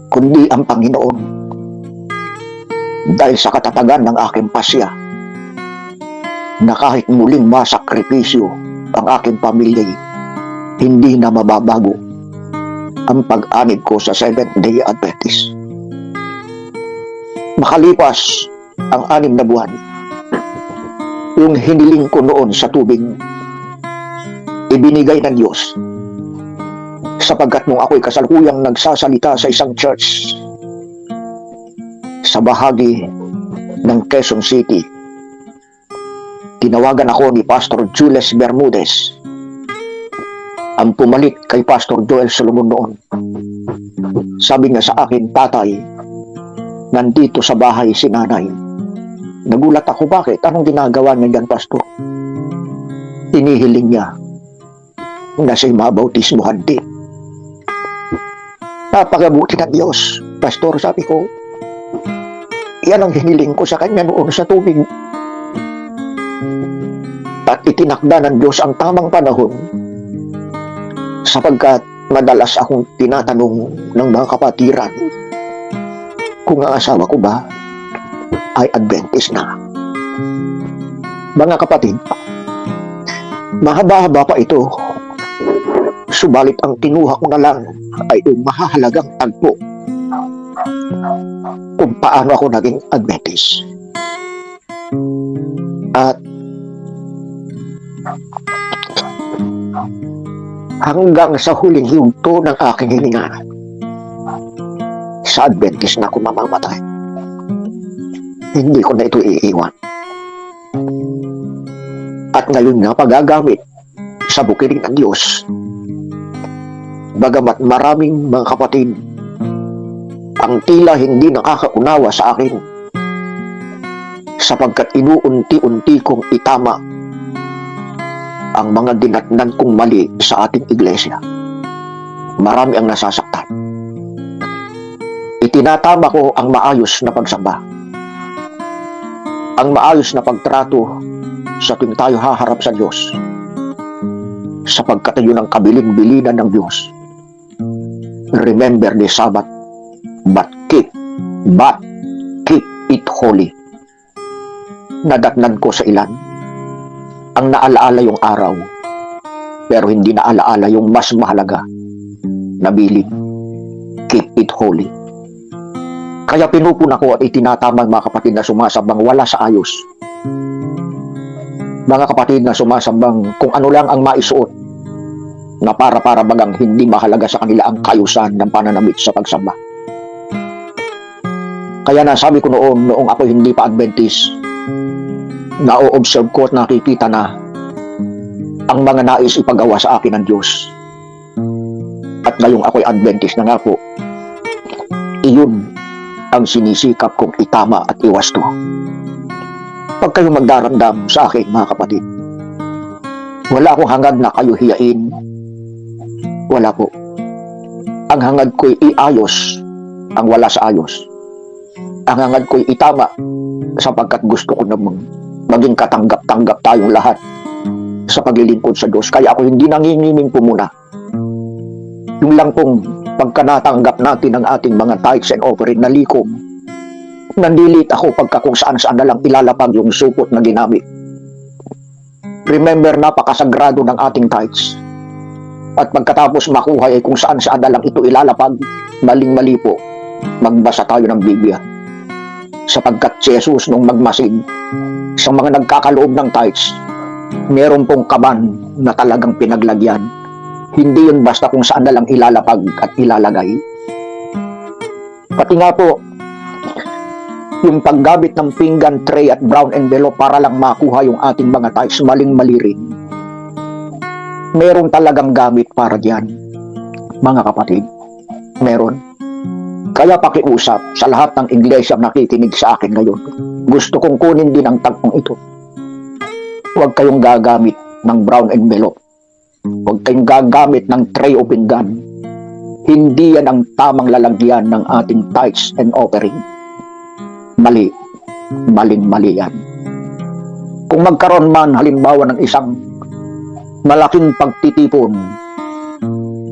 kundi ang Panginoon. Dahil sa katatagan ng aking pasya, na kahit muling masakripisyo ang aking pamilya, hindi na mababago ang pag-anib ko sa Seventh-day Adventist. Makalipas ang 6 na buwan, yung hiniling ko noon sa tubig, ibinigay ng Diyos, sapagkat nung ako'y kasalukuyang nagsasalita sa isang church sa bahagi ng Quezon City, tinawagan ako ni Pastor Jules Bermudez, ang pumalit kay Pastor Joel Solomon noon. Sabi niya sa akin, tatay, nandito sa bahay si nanay. Nagulat ako, bakit? Anong ginagawa niya dyan, Pastor? Inihiling niya na siya'y mabautismuhan din. Napakabuti ng Diyos. Pastor, sabi ko, yan ang hiniling ko sa kanya noon sa tubig. At itinakda ng Diyos ang tamang panahon sapagkat madalas akong tinatanong ng mga kapatiran kung ang asawa ko ba ay Adventist na. Mga kapatid, mahaba-haba pa ito, subalit ang kinuha ko na lang ay yung mahahalagang tagpo kung paano ako naging Adventist. At hanggang sa huling hinto ng aking hininga, sa Adventist na ako mamamatay. Hindi ko na ito iiwan. At ngayon nga pagagamit sa bukiling ng Diyos, bagamat maraming mga kapatid ang tila hindi nakakaunawa sa akin sapagkat inuunti-unti kong itama ang mga dinatnan kong mali sa ating iglesia. Marami ang nasasaktan. Itinatama ko ang maayos na pagsamba, ang maayos na pagtrato sa tuwing tayo haharap sa Diyos, sapagkat yun ang kabilin-bilinan ng Diyos. Remember the Sabbath, but keep it holy. Nadatnan ko sa ilan ang naalaala yung araw, pero hindi naalaala yung mas mahalaga na bilin. Keep it holy. Kaya pinupuna ko at itinatamang mga kapatid na sumasambang wala sa ayos. Mga kapatid na sumasambang kung ano lang ang maisuot na para bagang hindi mahalaga sa kanila ang kayusan ng pananamit sa pagsamba. Kaya nasabi ko noong ako hindi pa Adventist, na-o-observe ko at nakikita na ang mga nais ipagawa sa akin ng Diyos. At ngayong ako'y Adventist na nga po, iyon ang sinisikap kong itama at iwasto. Pag kayo magdaramdam sa akin, mga kapatid, wala akong hangad na kayo hiyain. Wala po. Ang hangad ko'y iayos ang wala sa ayos. Ang hangad ko'y itama sapagkat gusto ko namang maging katanggap-tanggap tayong lahat sa paglilingkod sa Diyos. Kaya ako hindi nangingining po muna. Yung lang pong pagka natanggap natin ang ating mga tithes and offering na likom, nandilit ako pagka kung saan-saan na lang ilalapag yung supot na ginamit. Remember, napakasagrado ng ating tithes. At pagkatapos makuha ay kung saan-saan na lang ito ilalapag, maling-mali po, magbasa tayo ng Biblia. Sapagkat si Jesus nung magmasid sa mga nagkakaloob ng tithes, meron pong kaban na talagang pinaglagyan. Hindi yun basta kung saan na lang ilalapag at ilalagay. Pati nga po, yung paggamit ng pinggan, tray at brown envelope para lang makuha yung ating mga tithes, maling-mali rin. Meron talagang gamit para diyan, mga kapatid. Meron. Kaya pakiusap sa lahat ng iglesia nakikinig sa akin ngayon. Gusto kong kunin din ang tagpong ito. Huwag kayong gagamit ng brown envelope. Huwag kayong gagamit ng tray o pinggan. Hindi yan ang tamang lalagyan ng ating tithes and offering. Mali. Maling-mali yan. Kung magkaroon man halimbawa ng isang malaking pagtitipon,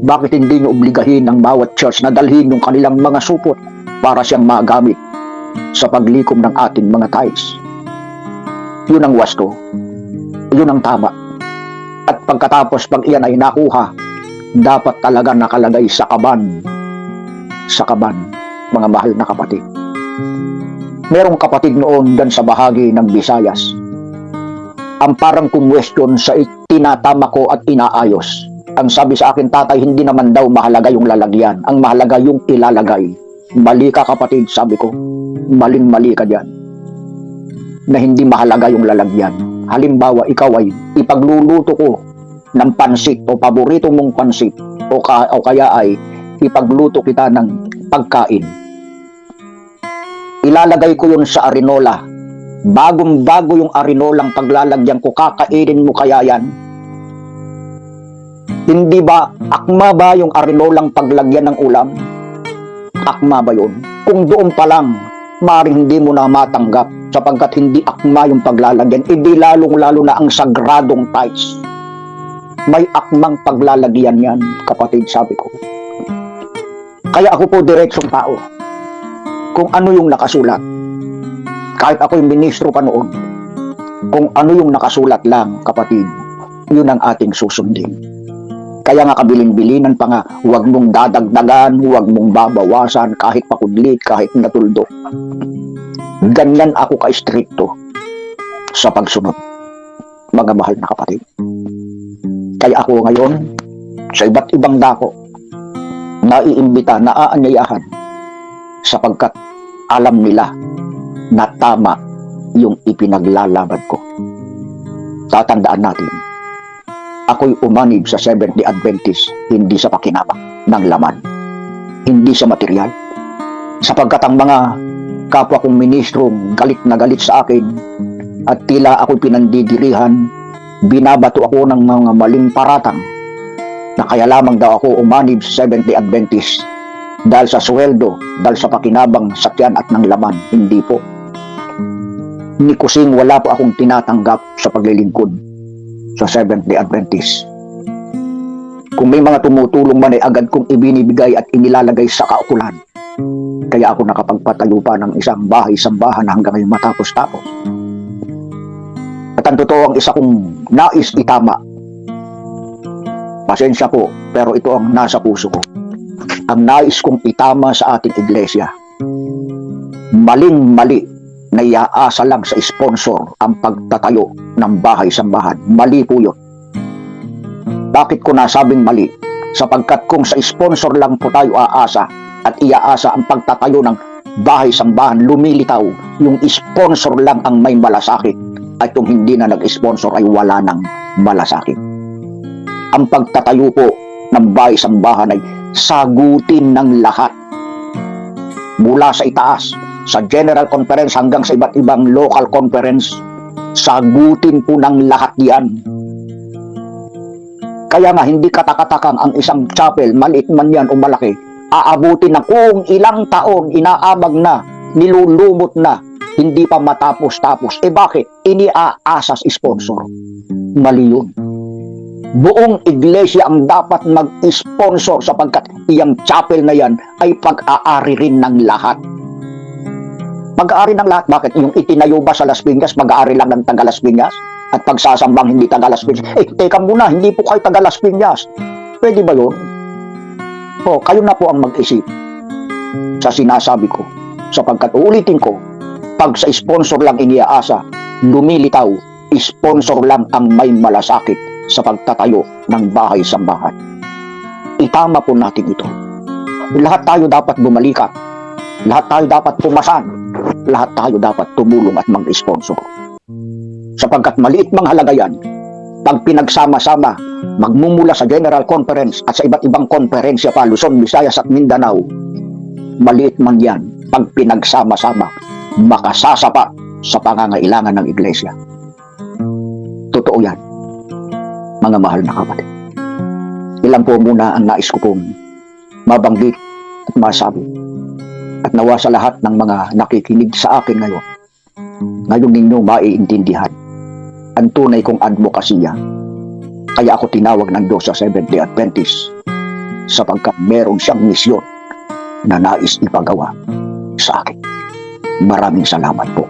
bakit hindi nyo obligahin ang bawat church na dalhin yung kanilang mga supot para siyang magamit sa paglikom ng ating mga tithes? Yun ang wasto. Yun ang tama. At pagkatapos pag iyan ay nakuha, dapat talaga nakalagay sa kaban. Sa kaban, mga mahal na kapatid. Merong kapatid noon dan sa bahagi ng Visayas, ang parang question sa itinatama ko at inaayos. Ang sabi sa akin, tatay, hindi naman daw mahalaga yung lalagyan. Ang mahalaga yung ilalagay. Mali ka kapatid, sabi ko. Maling-mali ka dyan. Na hindi mahalaga yung lalagyan. Halimbawa, ikaw ay ipagluluto ko ng pansit o paborito mong pansit o kaya ay ipagluto kita ng pagkain. Ilalagay ko yun sa arinola. Bagong-bago yung arinolang paglalagyan ko, kakainin mo kaya yan? Hindi ba, akma ba yung arinolang paglagyan ng ulam? akma ba yun? Kung doon pa lang, maring hindi mo na matanggap sapagkat hindi akma yung paglalagyan, hindi lalong-lalo na ang sagradong tithes. May akmang paglalagyan yan, kapatid, sabi ko. Kaya ako po diretsong tao. Kung ano yung nakasulat, kahit ako yung ministro pa noon, kung ano yung nakasulat lang, kapatid, yun ang ating susundin. Kaya nga kabilin-bilinan pa nga, huwag mong dadagdagan, huwag mong babawasan, kahit pakudlit, kahit natuldok. Ganyan ako ka-stricto sa pagsunod, mga mahal na kapatid. Kaya ako ngayon, sa iba't ibang dako, naiimbita, naaanyayahan, sapagkat alam nila na tama yung ipinaglalaban ko. Tatandaan natin, ako'y umanib sa Seventh-day Adventist, hindi sa pakinabang ng laman, hindi sa material. Sapagkat ang mga kapwa kong ministro galit na galit sa akin at tila ako'y pinandidirihan, binabato ako ng mga maling paratang na kaya lamang daw ako umanib sa Seventh-day Adventist dahil sa sweldo, dahil sa pakinabang, sakyan at ng laman. Hindi po. Ni kusing wala po akong tinatanggap sa paglilingkod sa Seventh-day Adventist. Kung may mga tumutulong man ay agad kong ibinibigay at inilalagay sa kaukulan. Kaya ako nakapagpatayo pa ng isang bahay-sambahan hanggang ngayon matapos-tapos. At ang totoo, ang isa kong nais itama. Pasensya po, pero ito ang nasa puso ko. Ang nais kong itama sa ating iglesia. Maling-mali na iaasa lang sa sponsor ang pagtatayo ng bahay-sambahan. Mali po yun. Bakit ko nasabing mali? Sapagkat kung sa sponsor lang po tayo aasa at iaasa ang pagtatayo ng bahay-sambahan, lumilitaw yung sponsor lang ang may malasakit at yung hindi na nag-sponsor ay wala ng malasakit. Ang pagtatayo po ng bahay-sambahan ay sagutin ng lahat. Mula sa itaas, sa General Conference hanggang sa iba't ibang local conference, sagutin po ng lahat yan. Kaya nga hindi katakatakang ang isang chapel, maliit man yan o malaki, aabutin ng kung ilang taon, inaabag na, nilulumot na, hindi pa matapos-tapos. Bakit? Iniaasas sponsor. Mali yun. Buong iglesia ang dapat mag-sponsor sapagkat iyang chapel na yan ay pag-aari rin ng lahat. Pag-aari ng lahat. Bakit? Yung itinayo ba sa Las Piñas, pag-aari lang ng taga Las Piñas? At pagsasambang hindi taga Las Piñas. Teka muna, hindi po kayo taga Las Piñas. Pwede ba yun? Kayo na po ang mag-isip sa sinasabi ko. Sapagkat uulitin ko, pag sa sponsor lang iniaasa, lumilitaw, sponsor lang ang may malasakit sa pagtatayo ng bahay-sambahan. Itama po natin ito. Lahat tayo dapat bumalikat. Lahat tayo dapat pumasan. Lahat tayo dapat tumulong at mag-sponsor. Sapagkat maliit mang halaga yan, pag pinagsama-sama, magmumula sa General Conference at sa iba't ibang konferensya pa, Luzon, Visayas at Mindanao, maliit man yan, pag pinagsama-sama, makasasapa sa pangangailangan ng iglesia. Totoo yan, mga mahal na kapatid. Ilan po muna ang nais ko pong mabanggit at masabi. At nawa sa lahat ng mga nakikinig sa akin ngayon ninyo maiintindihan ang tunay kong advokasya. Kaya ako tinawag ng Diyos sa Seventh-day Adventist sapagkat meron siyang misyon na nais ipagawa sa akin. Maraming salamat po.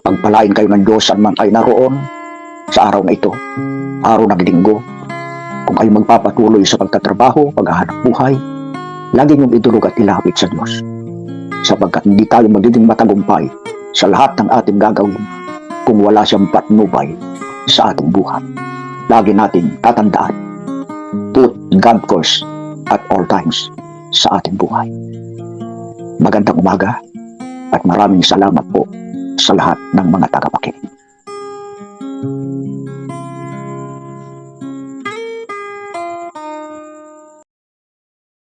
Pagpalain kayo ng Diyos saan man kayo naroon sa araw na ito, araw ng linggo. Kung kayo magpapatuloy sa pagtatrabaho, paghahanap buhay, lagi niyong idulog at ilapit sa Diyos. Sapagkat hindi tayo magiging matagumpay sa lahat ng ating gagawin kung wala siyang patnubay sa ating buhay. Lagi natin tatandaan, put God first at all times sa ating buhay. Magandang umaga at maraming salamat po sa lahat ng mga tagapakinig.